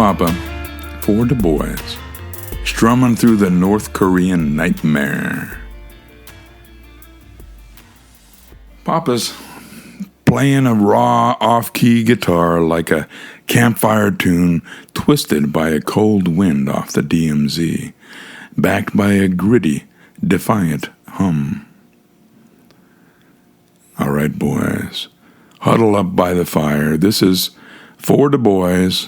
Papa for the boys, strumming through the North Korean nightmare. Papa's playing a raw, off-key guitar like a campfire tune twisted by a cold wind off the DMZ, backed by a gritty, defiant hum. All right, boys, huddle up by the fire. This is For the Boys,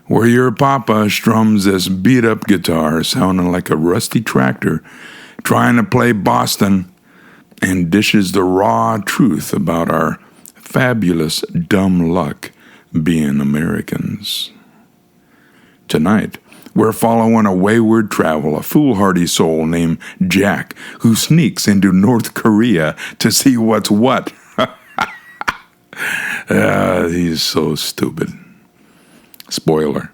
where your papa strums this beat-up guitar sounding like a rusty tractor trying to play Boston and dishes the raw truth about our fabulous dumb luck being Americans. Tonight, we're following a wayward travel, a foolhardy soul named Jack, who sneaks into North Korea to see what's what. He's so stupid. Spoiler.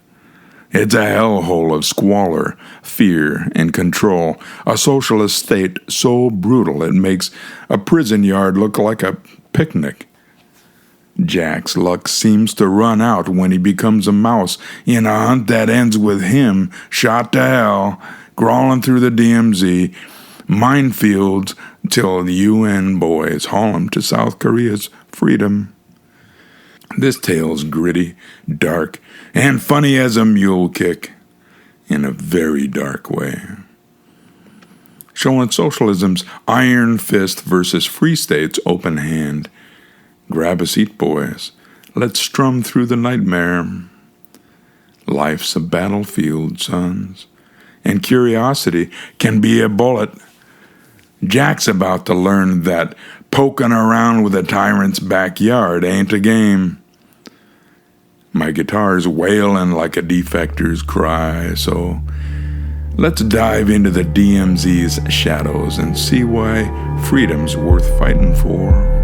It's a hellhole of squalor, fear, and control, a socialist state so brutal it makes a prison yard look like a picnic. Jack's luck seems to run out when he becomes a mouse in a hunt that ends with him shot to hell, crawling through the DMZ, minefields, till the UN boys haul him to South Korea's freedom. This tale's gritty, dark, and funny as a mule kick, in a very dark way. Showing socialism's iron fist versus free state's open hand. Grab a seat, boys. Let's strum through the nightmare. Life's a battlefield, sons, and curiosity can be a bullet. Jack's about to learn that poking around with a tyrant's backyard ain't a game. My guitar's wailing like a defector's cry, so let's dive into the DMZ's shadows and see why freedom's worth fighting for.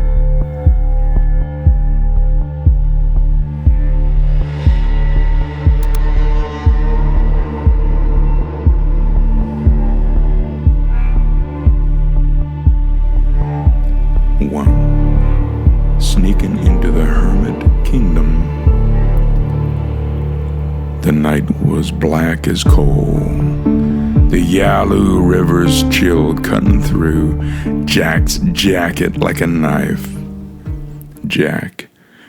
Sneaking into the hermit kingdom. The night was black as coal. The Yalu River's chill cutting through Jack's jacket like a knife. Jack,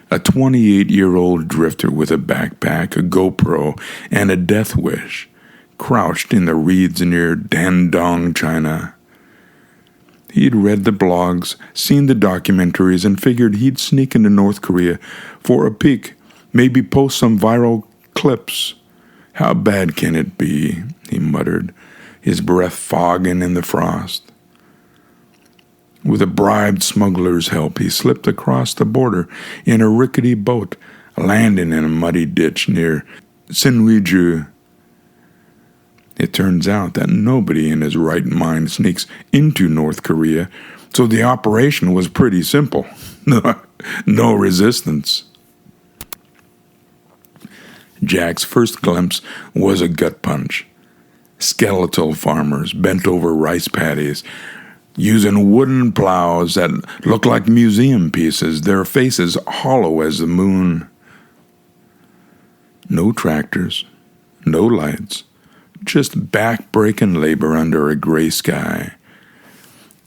a 28-year-old drifter with a backpack, a GoPro, and a death wish, crouched in the reeds near Dandong, China. He'd read the blogs, seen the documentaries, and figured he'd sneak into North Korea for a peek, maybe post some viral clips. How bad can it be? He muttered, his breath fogging in the frost. With a bribed smuggler's help, he slipped across the border in a rickety boat, landing in a muddy ditch near Sinwiju. It turns out that nobody in his right mind sneaks into North Korea, so the operation was pretty simple. No resistance. Jack's first glimpse was a gut punch. Skeletal farmers bent over rice paddies, using wooden plows that looked like museum pieces, their faces hollow as the moon. No tractors, no lights. Just back-breaking labor under a gray sky.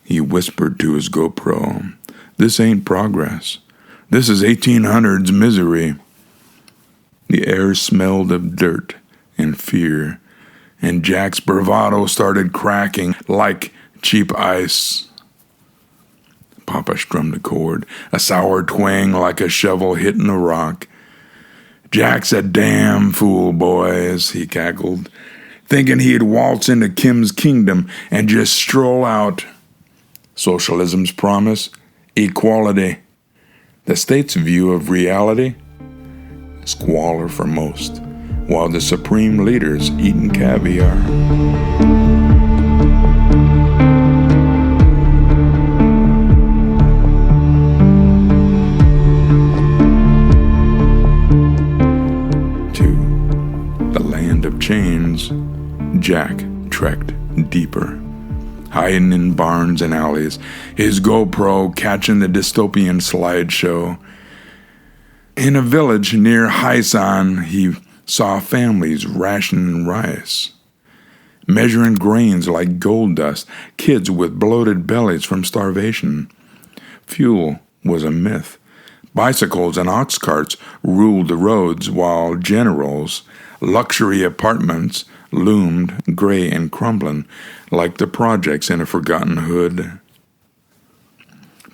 He whispered to his GoPro, "This ain't progress. This is 1800s misery." The air smelled of dirt and fear, and Jack's bravado started cracking like cheap ice. Papa strummed a chord, a sour twang like a shovel hitting a rock. "Jack's a damn fool, boys," he cackled, thinking he'd waltz into Kim's kingdom and just stroll out. Socialism's promise, equality. The state's view of reality, squalor for most, while the supreme leader's eating caviar. To the land of chains, Jack trekked deeper, hiding in barns and alleys, his GoPro catching the dystopian slideshow. In a village near Haisan, he saw families rationing rice, measuring grains like gold dust, kids with bloated bellies from starvation. Fuel was a myth. Bicycles and ox carts ruled the roads, while generals, luxury apartments loomed gray and crumbling like the projects in a forgotten hood.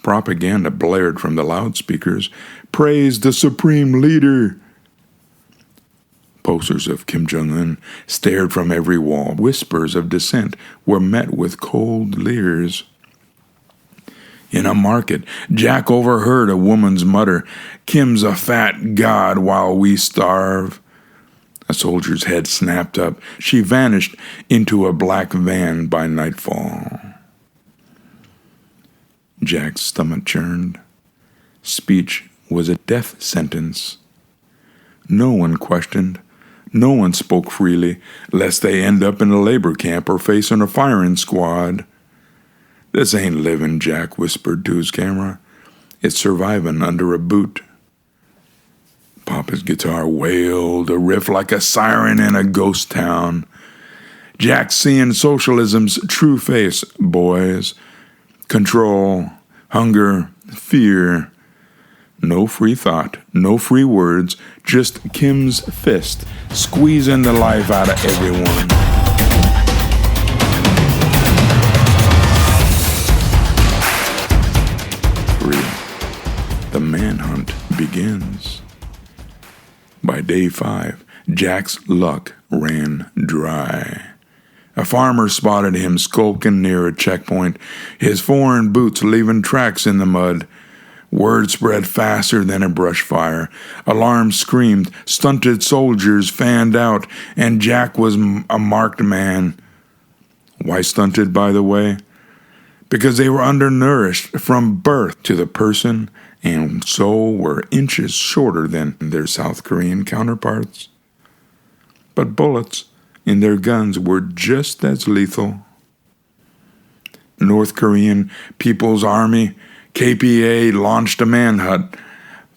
Propaganda blared from the loudspeakers, "Praise the supreme leader." Posters of Kim Jong-un stared from every wall. Whispers of dissent were met with cold leers. In a market, Jack overheard a woman's mutter, "Kim's a fat god while we starve." A soldier's head snapped up. She vanished into a black van by nightfall. Jack's stomach churned. Speech was a death sentence. No one questioned. No one spoke freely, lest they end up in a labor camp or facing a firing squad. "This ain't living," Jack whispered to his camera. "It's surviving under a boot." Papa's guitar wailed a riff like a siren in a ghost town. Jack's seeing socialism's true face, boys. Control, hunger, fear. No free thought, no free words, just Kim's fist squeezing the life out of everyone. The manhunt begins. By day 5, Jack's luck ran dry. A farmer spotted him skulking near a checkpoint, his foreign boots leaving tracks in the mud. Word spread faster than a brush fire. Alarms screamed, stunted soldiers fanned out, and Jack was a marked man. Why stunted, by the way? Because they were undernourished from birth to the person, and so were inches shorter than their South Korean counterparts. But bullets in their guns were just as lethal. North Korean People's Army, KPA, launched a manhunt,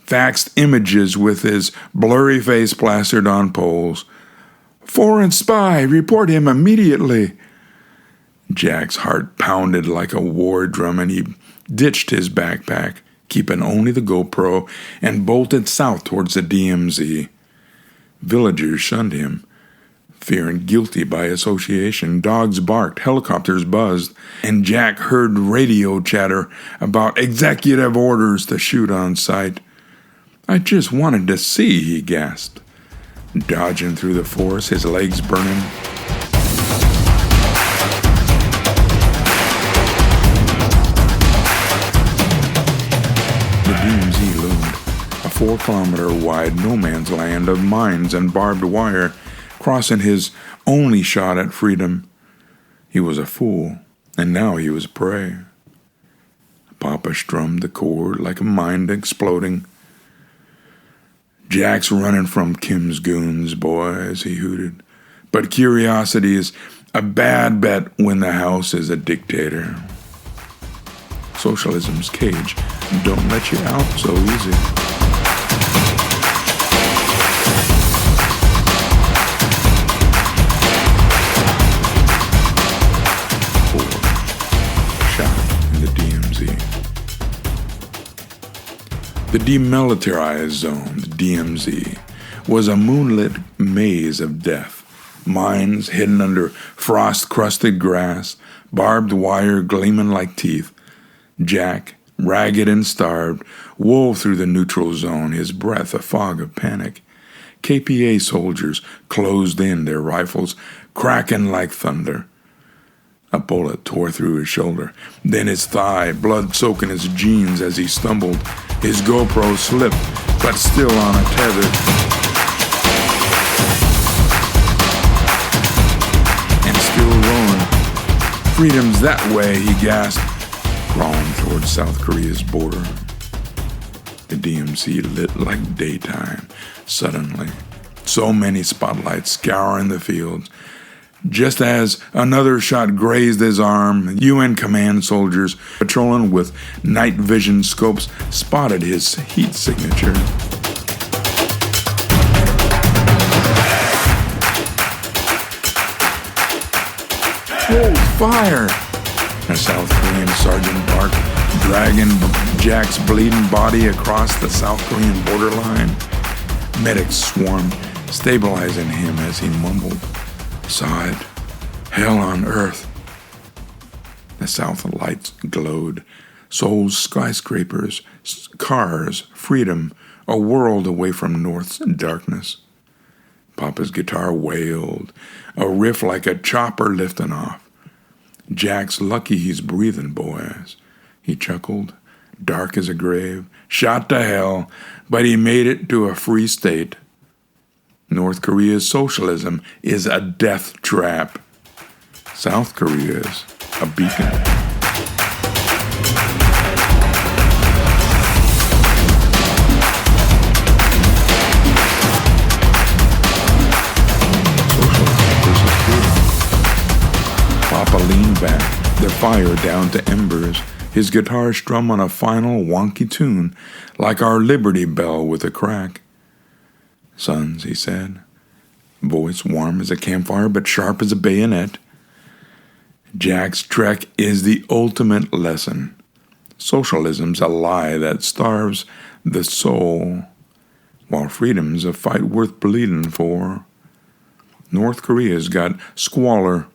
faxed images with his blurry face plastered on poles. "Foreign spy, report him immediately." Jack's heart pounded like a war drum, and he ditched his backpack, keeping only the GoPro, and bolted south towards the DMZ. Villagers shunned him, fearing guilty by association. Dogs barked, helicopters buzzed, and Jack heard radio chatter about executive orders to shoot on sight. "I just wanted to see," he gasped, dodging through the forest, his legs burning. The DMZ loomed, a 4-kilometer-wide no-man's land of mines and barbed wire, crossing his only shot at freedom. He was a fool, and now he was prey. Papa strummed the chord like a mind exploding. "Jack's running from Kim's goons, boys," he hooted. "But curiosity is a bad bet when the house is a dictator. Socialism's cage don't let you out so easy." The demilitarized zone, the DMZ, was a moonlit maze of death. Mines hidden under frost-crusted grass, barbed wire gleaming like teeth. Jack, ragged and starved, wove through the neutral zone, his breath a fog of panic. KPA soldiers closed in, their rifles cracking like thunder. A bullet tore through his shoulder, then his thigh, blood soaking his jeans as he stumbled. His GoPro slipped, but still on a tether. And still rolling. "Freedom's that way," he gasped, crawling towards South Korea's border. The DMZ lit like daytime, suddenly. So many spotlights scouring the fields. Just as another shot grazed his arm, UN command soldiers patrolling with night vision scopes spotted his heat signature. Hold fire! A South Korean sergeant barked, dragging Jack's bleeding body across the South Korean borderline. Medics swarmed, stabilizing him as he mumbled, "Saw it. Hell on earth." The South lights glowed. Seoul's skyscrapers, cars, freedom, a world away from North's darkness. Papa's guitar wailed, a riff like a chopper lifting off. "Jack's lucky he's breathing, boys," he chuckled, dark as a grave. "Shot to hell, but he made it to a free state. North Korea's socialism is a death trap. South Korea's a beacon." Papa leaned back, the fire down to embers, his guitar strum on a final wonky tune, like our Liberty Bell with a crack. "Sons," he said, voice warm as a campfire but sharp as a bayonet, "Jack's trek is the ultimate lesson. Socialism's a lie that starves the soul, while freedom's a fight worth bleeding for. North Korea's got squalor,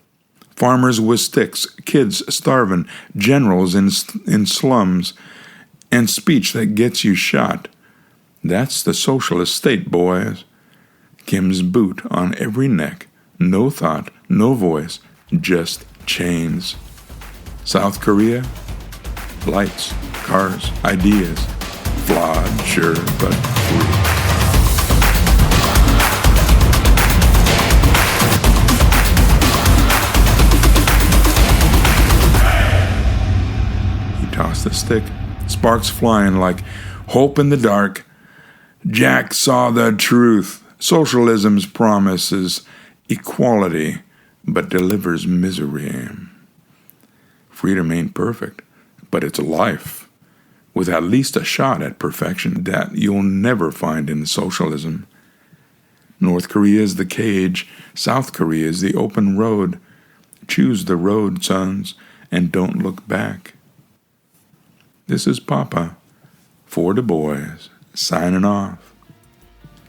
farmers with sticks, kids starving, generals in slums, and speech that gets you shot. That's the socialist state, boys. Kim's boot on every neck, no thought, no voice, just chains. South Korea, lights, cars, ideas, flawed, sure, but free." Tossed the stick, sparks flying like hope in the dark. Jack saw the truth. Socialism's promises equality, but delivers misery. Freedom ain't perfect, but it's life, with at least a shot at perfection that you'll never find in socialism. North Korea is the cage, South Korea is the open road. Choose the road, sons, and don't look back. This is Papa, for the boys, signing off.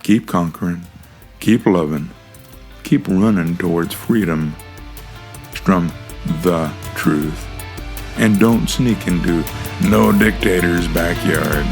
Keep conquering, keep loving, keep running towards freedom. Strum the truth, and don't sneak into no dictator's backyard.